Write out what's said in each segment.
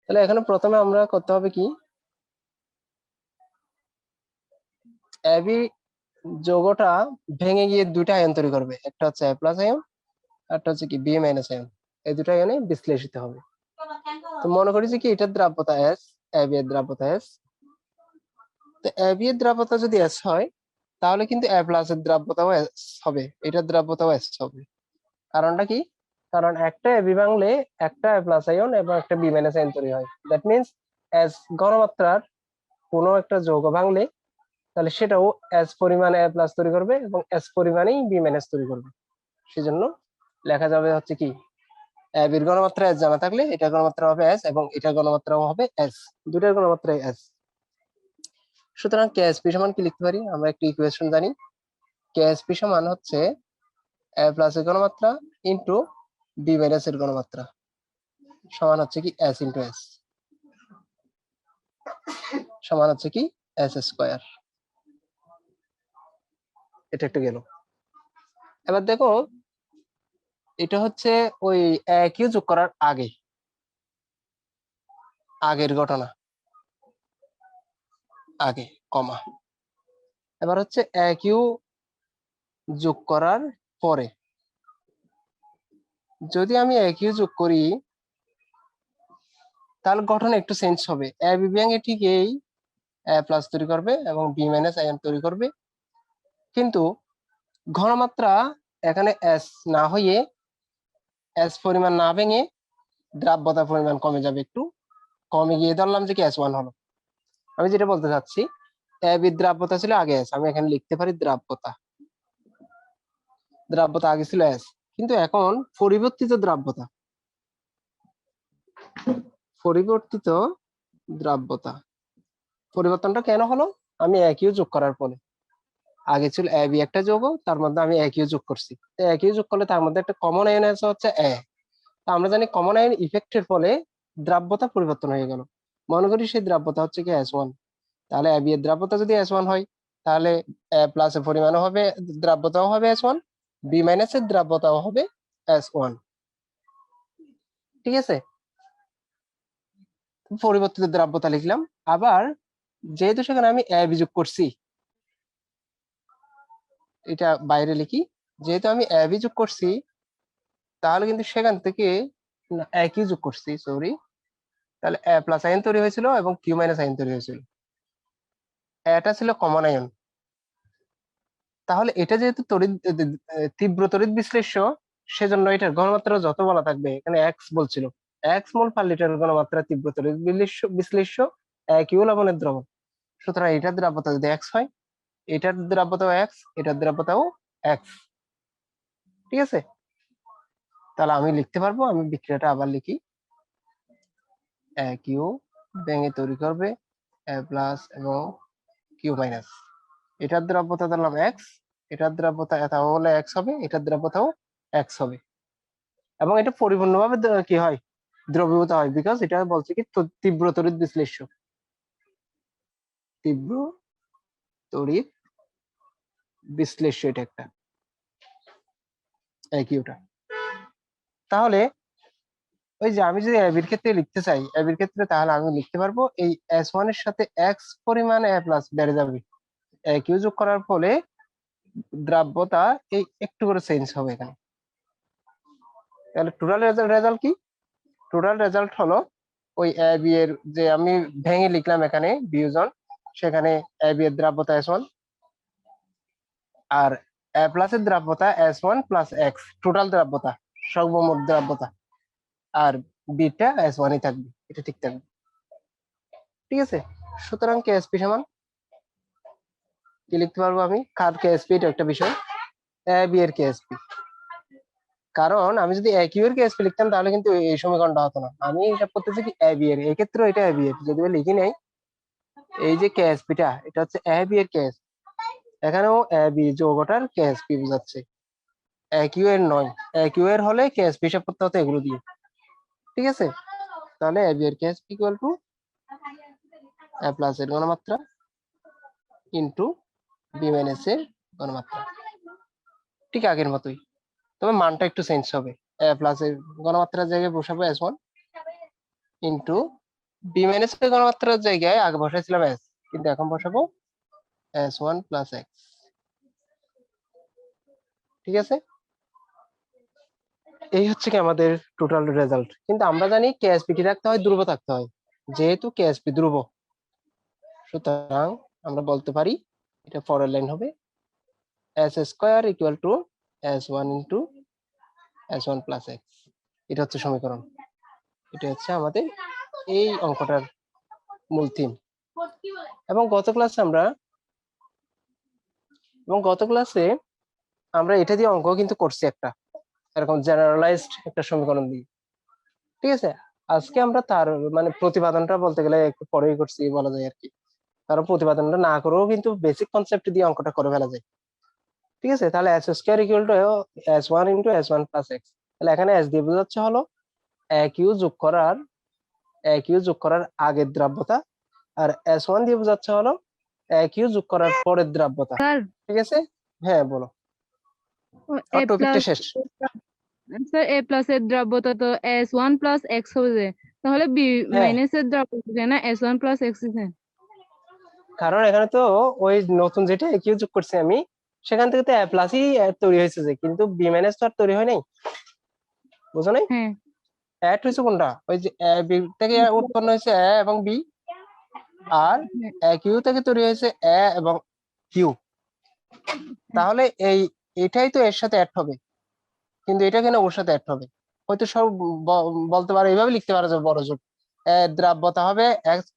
তাহলে এখানে প্রথমে আমরা করতে হবে কি, এবি যৌগটা ভেঙে গিয়ে দুইটা আয়ন তৈরি করবে, একটা হচ্ছে এ প্লাস আয়ন, একটা হচ্ছে কি বি মাইনাস আয়ন। এই দুটো আয়নে বিশ্লেষিত হবে। তো মনে করি যে কি এটার দ্রাব্যতা এস, এবি এর দ্রাব্যতা এস। তো এবি এর দ্রাব্যতা যদি এস হয়, তাহলে কিন্তু এ প্লাস এর দ্রাব্যতাও এস হবে, এটার দ্রাব্যতাও এস হবে। কারণটা কি? কারণ একটা এবি ভাঙলে একটা এ প্লাস আয়ন এবং একটা বি মাইনাস আয়ন তৈরি হয়। দ্যাট মিনস এস ঘনমাত্রার কোনো একটা যৌগ ভাঙলে তাহলে সেটাও এস পরিমাণে এ প্লাস তৈরি করবে এবং এস পরিমাণেই বি মাইনাস তৈরি করবে। সেজন্য লেখা যাবে হচ্ছে কি, এবির ঘনমাত্রা এস জানা থাকলে এটার ঘনমাত্রা হবে এস এবং এটার ঘনমাত্রাও হবে এস, দুটার ঘনমাত্রাই এস। সুতরাং কেএসপি সমান কি লিখতে পারি? আমরা একটা ইকুয়েশন জানি, কেএসপি সমান হচ্ছে এ প্লাস এর ঘনমাত্রা ইন্টু বি মাইনাস এর ঘনমাত্রা সমান হচ্ছে কি এস ইন্টু এস, সমান হচ্ছে কি এস স্কয়ার। এটা একটা গেল। এবার দেখো, এটা হচ্ছে ওই কিউ যোগ করার আগে, আগের ঘটনা, আগে কমা। এবার হচ্ছে কিউ যোগ করার পরে, যদি আমি কিউ যোগ করি তাহলে গঠন একটু চেঞ্জ হবে। এ বি ব্যাঙে ঠিক এই এ প্লাস তৈরি করবে এবং বি মাইনাস আয়ন তৈরি করবে, কিন্তু ঘনমাত্রা এখানে এস না হয়ে, এস পরিমাণ না ভেঙে দ্রাব্যতার পরিমাণ কমে যাবে, একটু কমে গিয়ে ধরলাম যে কি এস ওয়ান হলো। আমি যেটা বলতে চাচ্ছি, এ বি দ্রাব্যতা ছিল আগে এস, আমি এখানে লিখতে পারি দ্রাব্যতা, দ্রাব্যতা আগে ছিল এস, কিন্তু এখন পরিবর্তিত দ্রাব্যতা, পরিবর্তিত দ্রাব্যতা। পরিবর্তনটা কেন হলো? আমি একইও যোগ করার ফলে। আগে ছিল এ বি একটা যৌগ, তার মধ্যে আমি একইও যোগ করছি, একইও যোগ করলে তার মধ্যে একটা কমন আয়ন আছে হচ্ছে এ। আমরা জানি কমন আয়ন ইফেক্টের ফলে দ্রাব্যতা পরিবর্তন হয়ে গেল। মনে করি সেই দ্রাব্যতা হচ্ছে কি এস ওয়ান, তাহলে এ বি এর দ্রাব্যতা যদি এস ওয়ান হয়, তাহলে এ প্লাস এর পরিমাণও হবে, দ্রাব্যতাও হবে এস ওয়ান, বি মাইনাস এর দ্রাব্যতাও হবে এস ওয়ান। ঠিক আছে, পরিবর্তিত দ্রাব্যতা লিখলাম। আবার যেহেতু সেখানে আমি এ বি যোগ করছি, এটা বাইরে লিখি, যেহেতু আমি এ বি যোগ করছি, তাহলে কিন্তু সেখান থেকে একই যোগ করছি, সরি, তাহলে এ প্লাস আয়ন তৈরি হয়েছিল এবং কিউ মাইনাস আয়ন তৈরি হয়েছিল। এটা ছিল কমন আয়ন। তাহলে এটা যেহেতু তড়িৎ তীব্র তড়িৎ বিশ্লেষ্য, সেজন্য এটার ঘনমাত্রা যত বলা থাকবে, এখানে এক্স বলছিল, এক্স মোল পার লিটার ঘনমাত্রা তীব্র তড়িৎ বিশ্লেষ্য কিউ লবণের দ্রবণ। সুতরাং এটার দ্রাব্যতা যদি এক্স হয়, এটার দ্রাব্যতাও এক্স, এটার দ্রাব্যতাও এক্স। ঠিক আছে, তাহলে আমি লিখতে পারবো, আমি বিক্রিয়াটা আবার লিখি, কিউ ভেঙে তৈরি করবে এ প্লাস এবং কিউ মাইনাস, এটার দ্রাব্যতা ধরলাম এক্স, এটার দ্রাব্যতা এটা হলে এক্স হবে, এটার দ্রাব্যতাও এক্স হবে, এবং এটা পরিপূর্ণভাবে কি হয়, দ্রবীভূত হয়, বিকজ এটা বলছে কি তীব্র তড়িৎ বিশ্লেষ্য, তীব্র তড়িৎ বিশ্লেষ্য, এটা একটা কিউটা। তাহলে ওই যে আমি যদি এবির ক্ষেত্রে লিখতে চাই, এবির ক্ষেত্রে, তাহলে আমি লিখতে পারবো এই এস ওয়ান এর সাথে এক্স পরিমাণ এ প্লাস বেড়ে যাবে, কিউ যোগ করার ফলে দ্রাব্যতা এই একটু করে চেঞ্জ হবে এখানে। তাহলে টোটাল রেজাল্ট কি? টোটাল রেজাল্ট হলো ওই এ বি এর যে আমি ভেঙে লিখলাম এখানে বিয়োজন, সেখানে এ বি এর দ্রাব্যতা এস ওয়ান আর এ প্লাস এর দ্রাব্যতা S one plus X, total দ্রাব্যতা, সর্বমোট দ্রাব্যতা, আর বিটা এস ওয়ানই থাকবে, এটা ঠিক থাকবে। ঠিক আছে, সুতরাং কেএসপি সমান কি লিখতে পারবো আমি, কার কেএসপি, এটা একটা বিষয়, এ বি এর কেএসপি। কারণ আমি যদি এ কিউ এর কেএসপি লিখতাম তাহলে কিন্তু এই সমীকরণটা হতো না। আমি এটা করতেছি কি এ বি এর, এই ক্ষেত্রে এটা এ বি এর, যদিও লিখি নাই, এই যে কেএসপিটা এটা হচ্ছে এ বি এর কেএস, এখানেও এ বি যৌগটার কেএসপি বোঝাচ্ছে, এ কিউ এর নয়। এ কিউ এর হলে কেএসপি হিসাব করতে হতো এগুলো দিয়ে। ঠিক আছে, তাহলে এ বি এর KSP equal to A plus এর ঘনমাত্রা ইন্টু বি মাইনাস এর ঘনমাত্রা, ঠিক আগের মতোই, তবে মানটা একটু চেঞ্জ হবে। এ প্লাস এর ঘনমাত্রার জায়গায় বসাবো S one into B minus এর ঘনমাত্রার জায়গায় আগে বসাইছিলাম এস, কিন্তু এখন বসাবো s1 প্লাস এক্স। ঠিক আছে, এই হচ্ছে কি আমাদের টোটাল রেজাল্ট। কিন্তু আমরা জানি কেএসপি কি রাখতে হয়, ধ্রুব থাকতে হয়। যেহেতু কেএসপি ধ্রুব, সুতরাং আমরা বলতে পারি এটা পরের লাইন হবে S square equal to s1 into s1 plus x. এটা হচ্ছে সমীকরণ। এটা হচ্ছে আমাদের এই অঙ্কটার মূল থিম। এবং গত ক্লাসে আমরা এটা দিয়ে অঙ্ক কিন্তু করছি একটা, এরকম জেনারেলাইজড একটা সমীকরণ দিয়ে। ঠিক আছে, আজকে আমরা তার মানে প্রতিপাদনটা বলতে গেলে একটু পরেই করছি বলা যায় আর কি, কারণ প্রতিপাদনটা না করেও কিন্তু বেসিক কনসেপ্ট দিয়ে অঙ্কটা করে ফেলা যায়। ঠিক আছে, তাহলে S square equal to s1 into s1 plus x. তাহলে এখানে এস দিয়ে বোঝাচ্ছে হলো এক ইউ যোগ করার আগের দ্রাব্যতা, আর s1 দিয়ে বোঝাচ্ছে হলো এক ইউ যোগ করার পরের দ্রাব্যতা। স্যার ঠিক আছে, হ্যাঁ বলো, এ আমার টপিকটা প্লাস শেষ। স্যার এ প্লাস এর দ্রব্যতা তো s1 প্লাস এক্স হবে যে, তাহলে বি হ্যাঁ, মাইনাস এর দ্রব্যতা না s1 প্লাস এক্স আছে। কারণ এখানে তো ওই নতুন যেটা কিউ যোগ করছি আমি, সেখান থেকে তো এ প্লাসই তৈরি হয়েছে, যে কিন্তু বি মাইনাস তো আর তৈরি হয় নাই, বুঝো নাই? হ্যাঁ অ্যাড হয়েছে কোনটা, ওই যে এ বি থেকে উৎপন্ন হয়েছে এ এবং বি, আর এ কিউ থেকে তৈরি হয়েছে এ এবং কিউ। তাহলে এটাই তো এর সাথে অ্যাড হবে, কিন্তু এটা কেন ওর সাথে অ্যাড হবে? হয়তো সব বলতে পারো, এইভাবে লিখতে পারো যে বড় জোট দ্রাব্যতা হবে এক্স,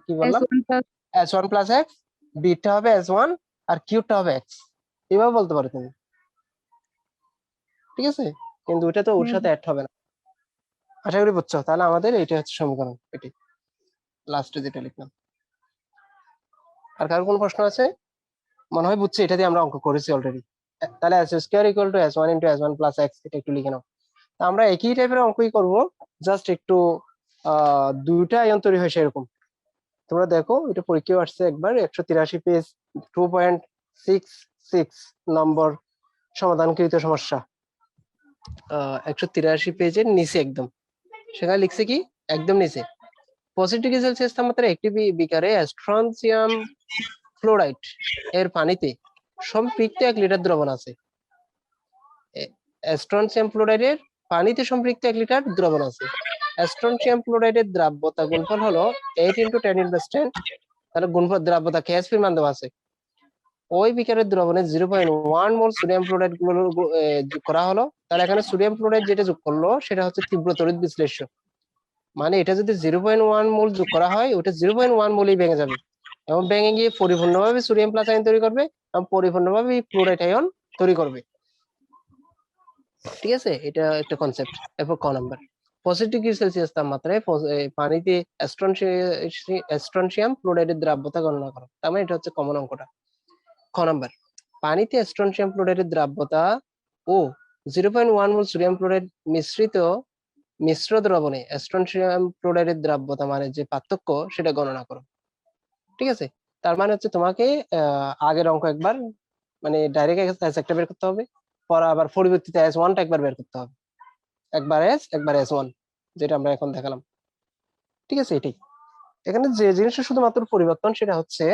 কি বললাম, s1 plus s1 plus x, beta হবে s1 আর কিউটা হবে এক্স, এভাবে বলতে পারো তুমি। ঠিক আছে, কিন্তু ওটা তো ওর সাথে অ্যাড হবে না। আশা করি বুঝছো। তাহলে আমাদের এটা হচ্ছে সমীকরণ, এটি লাস্টে যেটা লিখলাম। আর কারো কোনো প্রশ্ন আছে? মনে হয় বুঝছি, এটা দিয়ে আমরা অঙ্ক করেছি অলরেডি। তাহলে S square equal to s1 into s1 plus x, এটা একটু লিখে নাও। তা আমরা একই টাইপের অঙ্কই করব, জাস্ট একটু দুইটা আয়ন তৈরি হয় সেরকম। তোমরা দেখো, এটা পরীক্ষায় আসছে একবার, 183 পেজ, 2.66 নম্বর সমাধানকৃত সমস্যা, 183 পেজের নিচে একদম, সেখানে লিখছে কি একদম নিচে, 65 ডিগ্রি সেলসিয়াস তাপমাত্রায় একটি বিকারে স্ট্রনসিয়াম ফ্লোরাইড এর পানিতে সম্পৃক্ত 1 লিটার দ্রবণ আছে। স্ট্রনসিয়াম ফ্লোরাইডের পানিতে সম্পৃক্ত 1 লিটার দ্রবণ আছে। স্ট্রনসিয়াম ফ্লোরাইডের দ্রাব্যতা গুণফল হলো 8 ইন্টু 10 ইনভার্স 10। তাহলে গুণফল দ্রাব্যতা কেএসপি মান দেওয়া আছে। ওই বিকারের দ্রবণে 0.1 মোল সোডিয়াম ফ্লোরাইড গুলো যোগ করা হলো। তাহলে এখানে সোডিয়াম ফ্লোরাইড যেটা যোগ করলো সেটা হচ্ছে তীব্র তড়িৎ বিশ্লেষ্য, মানে এটা যদি 0.1 মোল যোগ করা হয়, ওটা 0.1 মোলই ভেঙে যাবে, এবং ভেঙে গিয়ে পরিপূর্ণভাবে সোডিয়াম প্লাস আয়ন তৈরি করবে এবং পরিপূর্ণভাবে ফ্লোরাইড আয়ন তৈরি করবে। ঠিক আছে, এটা একটা কনসেপ্ট। এরপর ক নাম্বার, 65 ডিগ্রি সেলসিয়াস তাপমাত্রায় পানিতে স্ট্রনশিয়াম ফ্লোরাইডের দ্রাব্যতা গণনা করো। তার মানে এটা হচ্ছে কমন অঙ্কটা। খ নাম্বার, পানিতে স্ট্রনশিয়াম ফ্লোরাইডের দ্রাব্যতা ও 0.1 মোল সোডিয়াম ফ্লোরাইড মিশ্র দ্রবণে স্ট্রনশিয়াম ফ্লোরাইডের দ্রাব্যতা মানে যে পার্থক্য সেটা গণনা করো। ঠিক আছে, তার মানে হচ্ছে তোমাকে আগের অঙ্ক একবার মানে ডাইরেক্ট একটা বের করতে হবে, পরে আবার পরিবর্তিত s1টা একবার বের করতে হবে, একবার এস একবার s1, যেটা আমরা এখন দেখালাম। ঠিক আছে, এটাই এখানে যে জিনিসটা শুধুমাত্র পরিবর্তন, সেটা হচ্ছে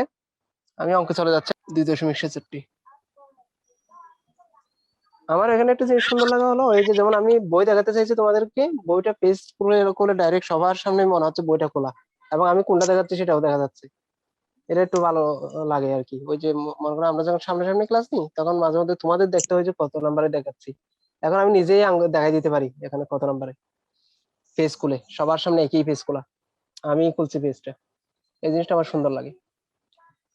আমি অঙ্কে চলে যাচ্ছি 2.63। আমার এখানে একটা জিনিস সুন্দর লাগা হলো, এই যে যেমন আমি বই দেখাতে চাইছি তোমাদেরকে, বইটা পেজ খুলে ডাইরেক্ট সবার সামনে মনে হচ্ছে বইটা খোলা, এবং আমি কোনটা দেখাচ্ছি সেটাও দেখা যাচ্ছে। এটা একটু ভালো লাগে আর কি। ওই যে মনে করো আমরা যখন সামনাসামনি ক্লাস নিই, তখন মাঝে মধ্যে তোমাদের দেখতে হয় যে কত নাম্বারে দেখাচ্ছি, এখন আমি নিজেই দেখাই দিতে পারি এখানে কত নাম্বারে, পেজ খুলে সবার সামনে একই পেজ খোলা, আমি খুলছি পেজটা, এই জিনিসটা আমার সুন্দর লাগে।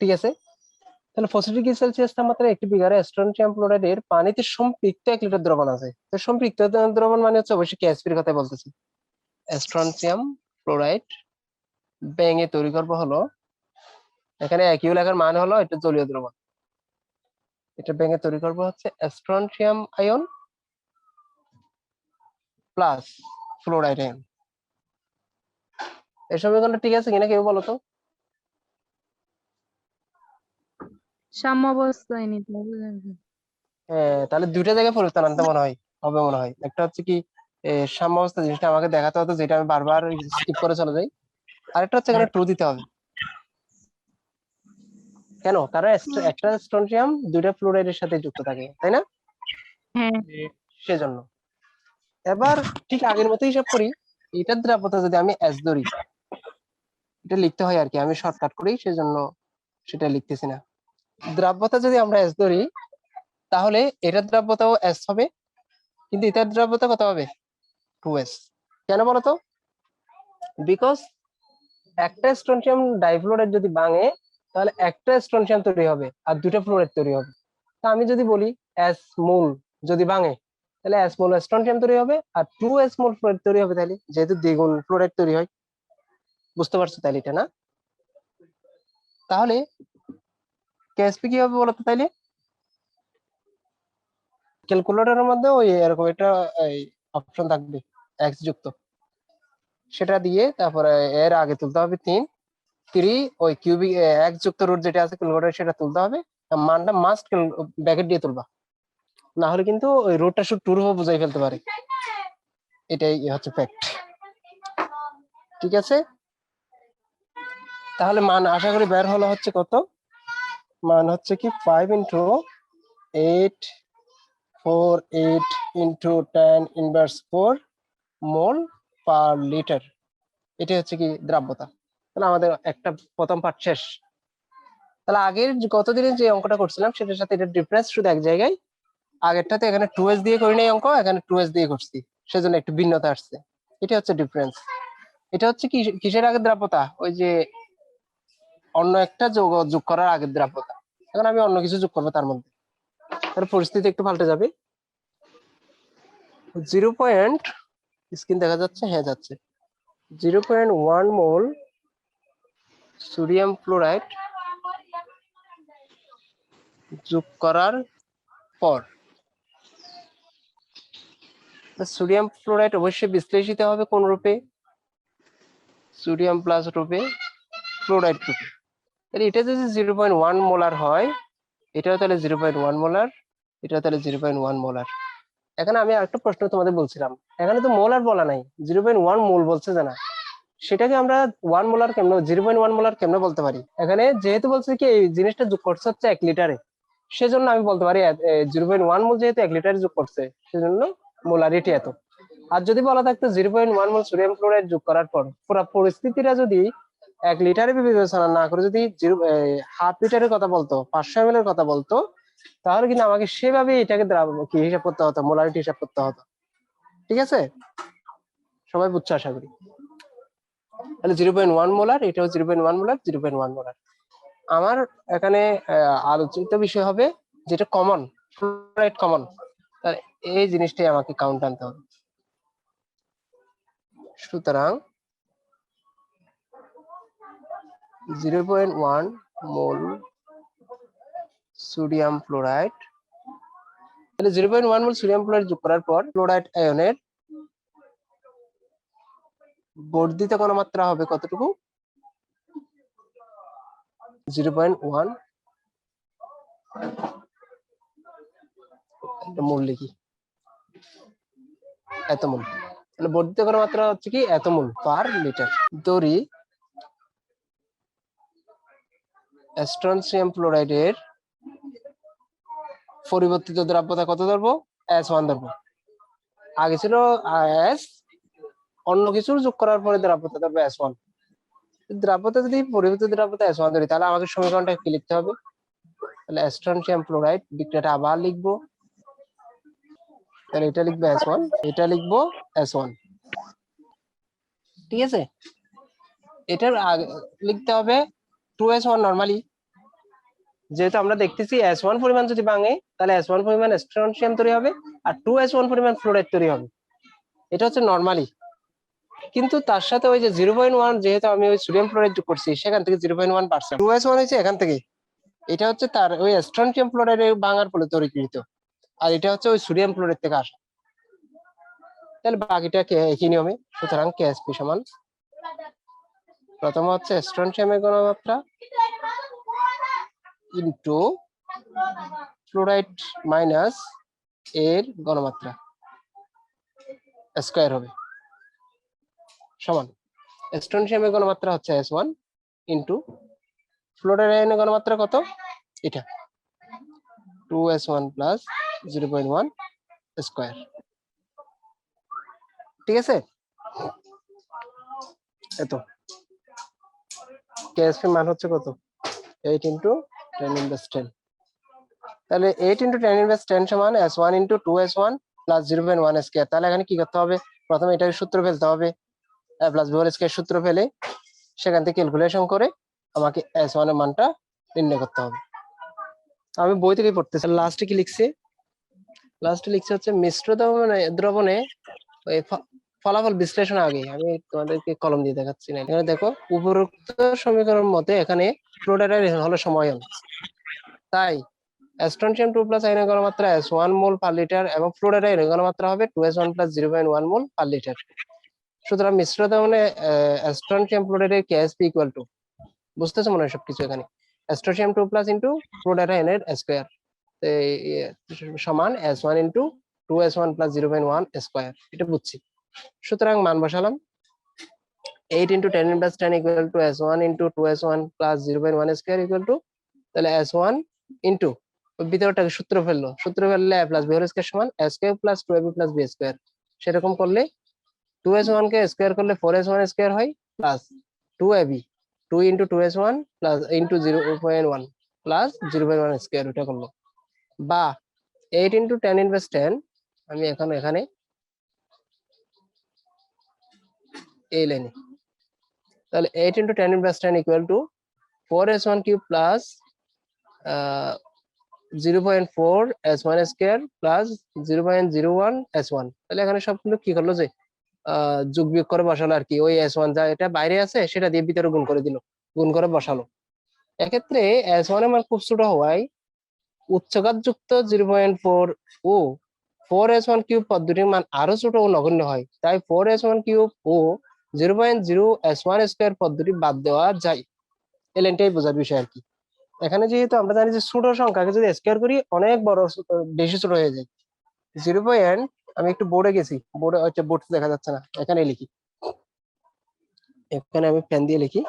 ঠিক আছে, তাহলে 65 ডিগ্রি সেলসিয়াস তাপমাত্রায় একটি বিকারে স্ট্রনশিয়াম ফ্লোরাইডের পানিতে সম্পৃক্ত 1 লিটার দ্রবণ আছে। তো সম্পৃক্ত দ্রবণ মানে হচ্ছে অবশ্যই কেএসপির কথা বলতেছি। স্ট্রনশিয়াম ফ্লোরাইড ভেঙে তৈরি করবো হলো, এখানে একই লেখার মান হলো এটা জলীয় দ্রবণ, এটা ভেঙে তৈরি করবো হচ্ছে strontium ion plus fluoride ion. এই সমীকরণটা ঠিক আছে কিনা কেউ বলো তো? সাম্যাবস্থায় নিতে হবে। তাহলে দুইটা জায়গায় পরিবর্তন আনতে মনে হয় হবে, মনে হয় একটা হচ্ছে কি সাম্যাবস্থা জিনিসটা আমাকে দেখাতে হতো, যেটা আমি বারবার স্কিপ করে চলে যাই। আরেকটা হচ্ছে এখানে ট্রু দিতে হবে। কেন? কারণ একটা স্ট্রনশিয়াম দুইটা ফ্লোরাইডের সাথে যুক্ত থাকে, তাই না? হ্যাঁ সেজন্য এবার ঠিক আগের মতো হিসাব করি। এটার দ্রাব্যতা যদি আমি এস ধরি, এটা লিখতে হয় আর কি, আমি শর্টকাট করি সেজন্য সেটা লিখতেছি না। দ্রাব্যতা যদি আমরা এস ধরি, তাহলে এটার দ্রাব্যতাও এস হবে, কিন্তু এটার দ্রাব্যতা কত হবে? 2s। কেন বলতো? বিকজ একটা স্ট্রনশিয়াম ডাইফ্লোরাইড যদি ভাঙে, তাহলে একটা স্ট্রনশিয়াম তৈরি হবে আর দুটো ফ্লোরাইড তৈরি হবে। তা আমি যদি বলি এস মোল যদি ভাঙে, তাহলে এস মোল স্ট্রনশিয়াম তৈরি হবে আর 2s মোল ফ্লোরাইড তৈরি হবে, তাহলে যেহেতু দ্বিগুণ ফ্লোরাইড তৈরি হয়। বুঝতে পারছো তাহলে এটা না? তাহলে কেএসপি কি হবে বলতো তাইলে? ক্যালকুলেটরের মধ্যে ওই এরকম একটা অপশন থাকবে এক্স যুক্ত, সেটা দিয়ে তারপরে এর আগে তুলতে হবে 3 ওই কিউবিক এক্স যুক্ত রুট যেটা আছে ক্যালকুলেটর, সেটা তুলতে হবে। মানটা মাস্ট ব্র্যাকেট দিয়ে তুলবা, না হলে কিন্তু ওই রুটটা শুধু টুর হবে বুঝাই ফেলতে পারে। এটাই হচ্ছে ফ্যাক্ট। ঠিক আছে, তাহলে মান আশা করি বের হলো হচ্ছে কত? মান হচ্ছে কি 5 × 8 × 10 ইনভার্স 4 মোল পার লিটার। এটা হচ্ছে কি দ্রাব্যতা। তাহলে আমাদের একটা প্রথম পার্ট শেষ। তাহলে আগের গতদিনের যে অঙ্কটা করছিলাম সেটার সাথে এটা ডিফারেন্স শুধু এক জায়গায়। আগেরটাতে এখানে 2s দিয়ে করি নাই অঙ্ক, এখানে 2s দিয়ে করছি, সেজন্য একটু ভিন্নতা আসছে। এটা হচ্ছে ডিফারেন্স। এটা হচ্ছে কি কিসের আগের দ্রাব্যতা? ওই যে অন্য একটা যোগ করার আগের দ্রাব্যতা। এখন আমি অন্য কিছু যোগ করবো তার মধ্যে, তার পরিস্থিতি একটু পাল্টে যাবে। 0. স্ক্রিন দেখা যাচ্ছে? হ্যাঁ যাচ্ছে। 0.1 মোল সোডিয়াম ফ্লোরাইড যোগ করার পর সোডিয়াম ফ্লোরাইড অবশ্যই বিশ্লেষিত হবে কোন রূপে? সোডিয়াম প্লাস রূপে, ফ্লোরাইড রূপে। তাহলে এটা যদি 0.1 মোলার হয়, এটাও তাহলে 0.1 মোলার, এটাও তাহলে 0.1 মোলার। এখানে আমি আরেকটা প্রশ্ন তোমাদের বলছিলাম, এখানে তো মোলার বলা নাই, 0.1 মোল বলছে যে না, সেটাকে আমরা 1 মোলার কেমনে 0.1 মোলার কেমনে বলতে পারি? এখানে যেহেতু বলছে কি এই জিনিসটা যোগ করছে হচ্ছে 1 লিটারে, সেজন্য আমি বলতে পারি 0.1 মোল যেহেতু 1 লিটারে যোগ করছে, সেজন্য মোলারিটি এত। আর যদি বলা থাকতো 0.1 মোল সোডিয়াম ক্লোরাইড যোগ করার পর, পুরো পরিস্থিতিটা যদি 1 লিটারে বিবেচনা না করে যদি হাফ লিটারের কথা বলতো, 500 ml এর কথা বলতো, তাহলে কিন্তু আমাকে সেভাবে এটাকে কি হিসাব করতে হতো, মোলারিটি হিসাব করতে হতো। ঠিক আছে, সবাই বুঝছো আশা করি। তাহলে 0.1 মোলার, এটাও 0.1 মোলার, 0.1 মোলার। আমার এখানে আলোচিত বিষয় হবে যেটা কমন, ফ্লোরাইড কমন, তাহলে এই জিনিসটাই আমাকে কাউন্ট আনতে হবে। সুতরাং 0.1 মোল সোডিয়াম ফ্লোরাইড, তাহলে 0.1 মোল সোডিয়াম ফ্লোরাইড যোগ করার পর ফ্লোরাইড আয়নের বর্ধিত ঘনমাত্রা হবে কতটুকু? 0.1 মোল লিখি, এত মোল। তাহলে বর্ধিত ঘনমাত্রা হচ্ছে কি এত মোল পার লিটার। ধরি স্ট্রনশিয়াম ফ্লোরাইডের পরিবর্তিত দ্রাব্যতা কত ধরবো? S1 ধরবো। আগে ছিল S, অন্য কিছুর যোগ করার পরে দ্রাব্যতা ধরবো S1। দ্রাব্যতা যদি পরিবর্তিত দ্রাব্যতা S1 ধরি, তাহলে আমাদের সমীকরণটা কি লিখতে হবে? তাহলে স্ট্রনশিয়াম ফ্লোরাইড বিক্রিয়াটা আবার লিখবো, তাহলে এটা লিখবো S1, এটা লিখবো S1। ঠিক আছে, এটার আগে লিখতে হবে 2S1 নরমালি, যেহেতু আমরা দেখতেছি S1 পরিমাণ যদি ভাঙে, তাহলে S1 পরিমাণ স্ট্রনশিয়াম তৈরি হবে আর 2S1 পরিমাণ ফ্লোরাইড তৈরি হবে। এটা হচ্ছে নরমালি। কিন্তু তার সাথে ওই যে 0.1, যেহেতু আমি ওই সোডিয়াম ফ্লোরাইড যোগ করছি, সেখান থেকে 0.1 পার্সেন্ট 2S1 হয়েছে এখান থেকে। এটা হচ্ছে তার ওই স্ট্রনশিয়াম ফ্লোরাইড ভাঙার ফলে তৈরিকৃত, আর এটা হচ্ছে ওই সোডিয়াম ফ্লোরাইড থেকে আসা। তাহলে বাকিটা একই নিয়মে। সুতরাং কেএসপি সমান, প্রথম হচ্ছে স্ট্রনশিয়ামের ঘনমাত্রা ইনটু ফ্লোরাইড মাইনাস এর ঘনমাত্রা। স্কয়ার হবে সমান স্ট্রনশিয়ামের ঘনমাত্রা হচ্ছে S1 ইনটু ফ্লোরেট আয়নের ঘনমাত্রা কত এটা 2S1 প্লাস 0.1 স্কয়ার ঠিক আছে এত কেএসপি মান হচ্ছে কত 8 ইনটু 10 ইনভার্স 10 তাহলে 8 ইনটু 10 ইনভার্স 10 সমান S1 into 2S1 plus 0.1 square তাহলে এখানে কি করতে হবে প্রথমে এটাকে সূত্র ফেলতে হবে a plus b whole square সূত্র ফেলে সেখান থেকে ক্যালকুলেশন করে আমাকে S1 এর মানটা নির্ণয় করতে হবে আমি বই থেকে পড়তেছি লাস্টে কি লিখছে লাস্টে লিখছে হচ্ছে মিশ্র দ্রবণে ওই ফলাফল বিশ্লেষণ আগে আমি তোমাদেরকে কলম দিয়ে দেখাচ্ছি না এখানে দেখো উপরোক্ত সমীকরণ মতে এখানে ফ্লোরাইড হলো সমায়ন তাই স্ট্রনশিয়াম 2 প্লাস আয়নের ঘনমাত্রা S1 মোল পার লিটার এবং ফ্লোরাইড আয়নের ঘনমাত্রা হবে 2S1 প্লাস 0.1 মোল পার লিটার সুতরাং মিশ্র দ্রবণে স্ট্রনশিয়াম ফ্লোরাইডের কেএসপি ইকুয়াল টু বুঝতেছো মনে হয় সবকিছু এখানে স্ট্রনশিয়াম 2 প্লাস ইনটু ফ্লোরাইড আয়নের স্কয়ার সমান S1 into 2S1 plus 0.1 square এটা বুঝছি সুতরাং মান বসালাম 8 into 10 inverse 10 equal to S1 into 2S1 plus 0.1 square equal to তাহলে S1 ইনটু ভিতরটাকে সূত্র ফেললে a plus b whole square সমান a square plus 2ab plus b square সেরকম করলে 2S1 কে স্কয়ার করলে 4S1 স্কয়ার হয় plus 2ab 2 into 2S1 plus into 0.1 plus 0.1 square এটা করলো বা 8 ইনটু 10 ইনভার্স 10 আমি এখন এখানে এই লাইনে তাহলে 8 into 10 inverse 10 equal two 4S1 cube plus 0.4 S1 square plus 0.01 S1 তাহলে এখানে সবগুলো কি করলো যে যোগ বিয়োগ করে বসালো আর কি ওই S1 যা এটা বাইরে আছে সেটা দিয়ে ভিতরে গুণ করে দিল গুণ করে বসালো এক্ষেত্রে S1 এর মান খুব ছোট হওয়ায় উচ্চঘাত যুক্ত 0.4 ও 4S1 কিউব পদ্ধতির মান আরো ছোট ও নগণ্য হয় তাই 4S1 কিউব ও 0.0 S1 স্কয়ার পদ্ধতি বাদ দেওয়া যায় এলএনটাই বোঝার বিষয় আর কি এখানে যেহেতু আমরা জানি যে ছোট সংখ্যাকে যদি স্কয়ার করি অনেক বড় বেশি ছোট হয়ে যায় 0. আমি একটু বোর্ডে গেছি বোর্ডে হচ্ছে বোর্ড দেখা যাচ্ছে না এখানে লিখি এখানে আমি পেন দিয়ে লিখি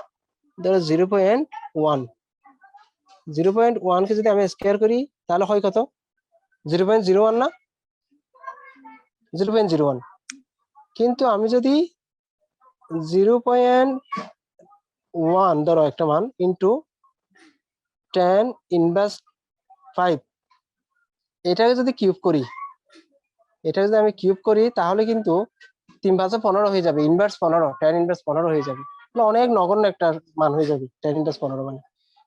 ধরো 0.1 0.1 কে যদি আমি স্কয়ার করি তাহলে হয় কত 0.01 না 0.01 কিন্তু আমি যদি 0.1 ধরো একটা মান ইনটু 10 ইনভার্স 5 এটাকে যদি কিউব করি তাহলে কিন্তু 3/15 হয়ে যাবে ইনভার্স 15 10 ইনভার্স 15 হয়ে যাবে অনেক নগণ্য একটা মান হয়ে যাবে 10 ইনভার্স 15 মানে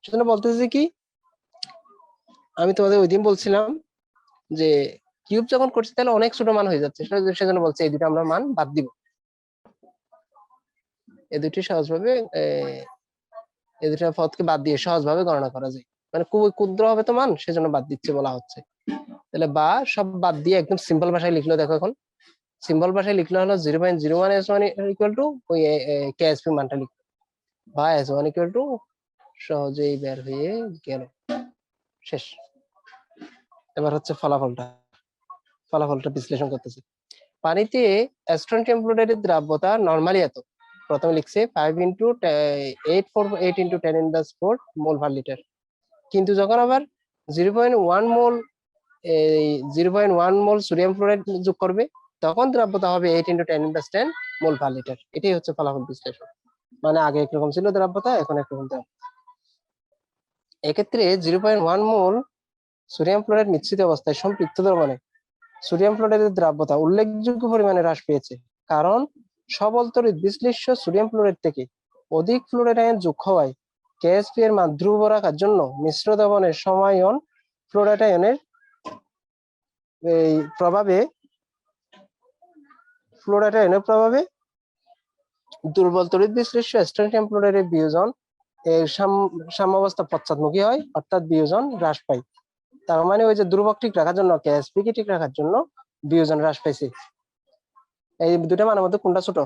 সেজন্য বলতেছি কি আমি তোমাদের ওই দিন বলছিলাম যে কিউব যখন করছি তাহলে অনেক ছোট মান হয়ে যাচ্ছে সেজন্য বলছি এই দুটো আমরা মান বাদ দিব এই দুটি সহজভাবে এই দুটো পদকে বাদ দিয়ে সহজভাবে গণনা করা যায় মানে খুবই ক্ষুদ্র হবে তো মান সেজন্য বাদ দিচ্ছে বলা হচ্ছে তাহলে বা সব বাদ দিয়ে একদম সিম্পল ভাষায় লিখলো দেখো এখন সিম্পল ভাষায় লিখলো হলো 0.01 S1 ইকুয়াল টু ওই কেএসপি মানটা লিখলো বা S1 ইকুয়াল টু সহজেই বের হয়ে গেল শেষ এবার হচ্ছে ফলাফলটা বিশ্লেষণ করতেছে পানিতে স্ট্রনশিয়াম ফ্লোরাইডের দ্রাব্যতা নরমালি এত প্রথমে লিখছে 5 ইনটু 8 ইনটু 10 ইনভার্স 4 মোল পার লিটার কিন্তু যখন আবার 0.1 মোল এই 0.1 মোল সোডিয়াম ফ্লোরাইড যোগ করবে তখন দ্রাব্যতা হবে 8 ইনটু 10 ইনভার্স 10 মোল পার লিটার এটাই হচ্ছে ফলাফল বিশ্লেষণ মানে আগে একরকম ছিল দ্রাব্যতা এখন একরকম দ্রাব্যতা এক্ষেত্রে 0.1 মোল সোডিয়াম ফ্লোরাইড মিশ্রিত অবস্থায় সম্পৃক্ত দ্রবণে সোডিয়াম ফ্লোরাইডের দ্রাব্যতা উল্লেখযোগ্য পরিমাণে হ্রাস পেয়েছে কারণ সবল তড়িৎ বিশ্লেষ্য সোডিয়াম ফ্লোরাইড থেকে অধিক ফ্লোরাইড আয়ন যোগ হওয়ায় কেএসপি এর মান ধ্রুব রাখার জন্য মিশ্র দ্রবণের সমায়ন ফ্লোরাইড আয়নের এই প্রভাবে দুর্বল তড়িৎ বিশ্লেষ্য স্ট্রনশিয়াম ফ্লোরাইডের বিয়োজন এর সাম্যাবস্থা পশ্চাৎমুখী হয় অর্থাৎ বিয়োজন হ্রাস পায় তার মানে ওই যে ধ্রুবক ঠিক রাখার জন্য কেএসপি কে ঠিক রাখার জন্য বিয়োজন হ্রাস পাইছে এই দুটো মানের মধ্যে কোনটা ছোট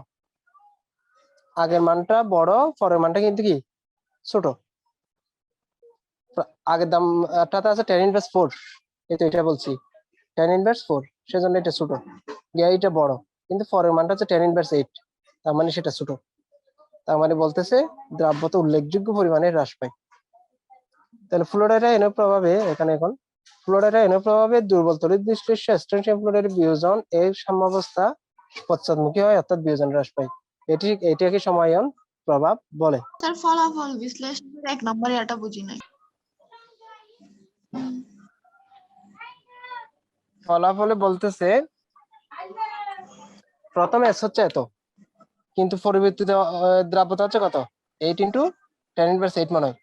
আগের মানটা বড় পরের মানটা কিন্তু কি ছোট আগের দামটাতে আছে 10 ইনভার্স 4 এই তো এটা বলছি 10 ইনভার্স 4 সেজন্য এটা ছোট এটা বড় কিন্তু পরের মানটা হচ্ছে 10^8, তার মানে সেটা ছোট। তার মানে বলতেছে দ্রাব্যতা উল্লেখযোগ্য পরিমাণে হ্রাস পায়। তাহলে ফ্লোরাইড প্রভাবে এখানে এখন ফ্লোরাইড প্রভাবে দুর্বল তড়িৎ বিশ্লেষ্য স্ট্রনশিয়াম ফ্লোরাইড বিয়োজন এর সাম্যাবস্থা পশ্চাৎমুখী হয়, অর্থাৎ বিয়োজন হ্রাস পায়। এটাকে সমায়ন প্রভাব বলে। স্যার ফলাফল বিশ্লেষণের 1 নম্বরে এটা বুঝি নাই। ফলাফলে বলতেছে প্রথম এস হচ্ছে এত, কিন্তু পরিবর্তিত দ্রাব্যতা হচ্ছে কত, 8 × 10^8 মনে হয়।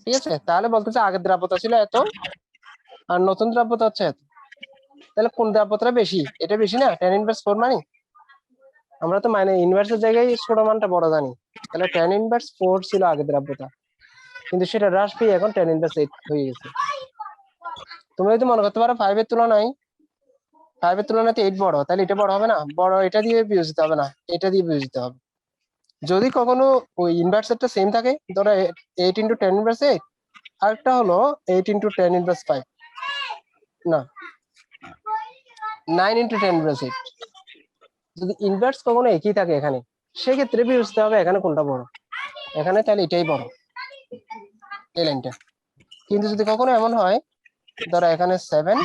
ঠিক আছে, তাহলে বলতেছে আগের দ্রাব্যতা ছিল এত আর নতুন দ্রাব্যতা হচ্ছে এত। তাহলে কোন দ্রাব্যতাটা বেশি? এটা বেশি না, 10^4 মানে। আমরা তো মানে ইনভার্সের জায়গায় ছোট মানটা বড় জানি। তাহলে 10^4 ছিল আগের দ্রাব্যতা, কিন্তু সেটা হ্রাস পেয়ে এখন 10^8 হয়ে গেছে। তুমি যদি মনে করতে পারো 5 এর তুলনায় 8 বড়, তাহলে এটা বড় হবে না? বড় এটা দিয়ে বিয়োজিত হবে না, এটা দিয়ে বিয়োজিত হবে। যদি কখনো ওই ইনভার্সারটা সেম থাকে, ধরো 8 × 10^8, আরেকটা হলো 8 × 10^5, না 9 × 10^8, যদি ইনভার্স কখনো একই থাকে এখানে, সেক্ষেত্রে বিয়োজিত হবে এখানে কোনটা বড়, এখানে, তাহলে এটাই বড়, এই লাইনটা। কিন্তু যদি কখনো এমন হয়, ধরো এখানে 7,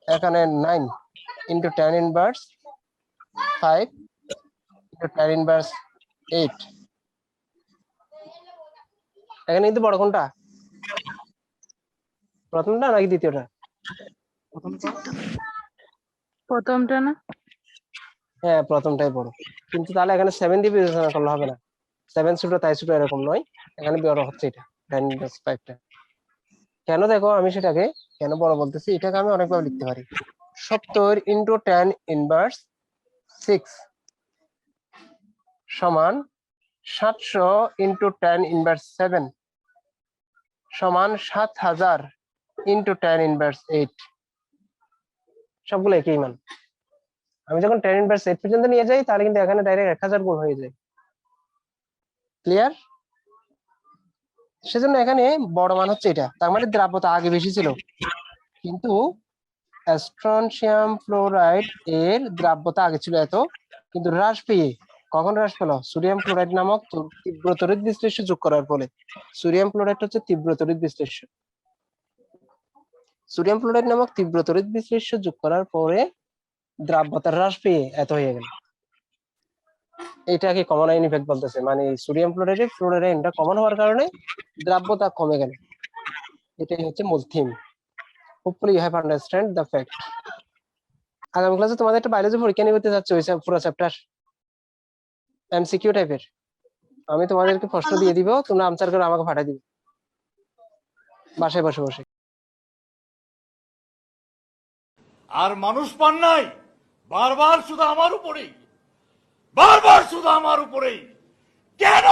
এখানে 9 × 10^5 × 10^8, এখানে কিন্তু বড় কোনটা, প্রথমটা নাকি দ্বিতীয়টা? প্রথমটা না? হ্যাঁ, প্রথমটাই বড়। কিন্তু তাহলে এখানে 7 দিয়ে বিবেচনা করলে হবে না, 7 ছোট তাই ছোট এরকম নয়, এখানে বড় হচ্ছে এটা 10^5টা। কেন দেখো, আমি সেটাকে কেন বড় বলতেছি, এটাকে আমি অনেকভাবে লিখতে পারি। 70 × 10^6 সমান 700 × 10^7 সমান 7000 × 10^8। সবগুলো একই মান। আমি যখন 10^8 পর্যন্ত নিয়ে যাই, তাহলে কিন্তু এখানে ডাইরেক্ট 1000 গুণ হয়ে যায়। ক্লিয়ার? সেজন্য এখানে বড় মান হচ্ছে এটা, তার মানে দ্রাব্যতা আগে বেশি ছিল, কিন্তু স্ট্রনশিয়াম ফ্লোরাইড এর দ্রাব্যতা আগে ছিল এত, কিন্তু হ্রাস পেয়ে কখন হ্রাস পেলো? সোডিয়াম ক্লোরাইড নামক তীব্র তড়িৎ বিশ্লেষ্য যোগ করার ফলে। সোডিয়াম ক্লোরাইড হচ্ছে তীব্র তড়িৎ বিশ্লেষ্য। সোডিয়াম ক্লোরাইড নামক তীব্র তড়িৎ বিশ্লেষ্য যোগ করার পরে দ্রাব্যতা হ্রাস পেয়ে এত হয়ে গেল। এটাকে কমন আয়ন ইফেক্ট বলতেছে, মানে সোডিয়াম ক্লোরাইডে ফ্লোরাইড আয়নটা কমন হওয়ার কারণে দ্রাব্যতা কমে গেল। এটাই হচ্ছে মূল theme. Hopefully you have understand the fact. আগামী ক্লাসে তোমাদের একটা বায়োলজি পরীক্ষা নিতে যাচ্ছে, ওই পুরো চ্যাপ্টার এমসিকিউ টাইপের। আমি তোমাদেরকে প্রশ্ন দিয়ে দিব, তোমরা আনসার করে আমাকে পাঠিয়ে দিবে বাসায় বসে বসে। আর মানুষ পান নাই, বারবার শুধু আমার উপরেই, কেন?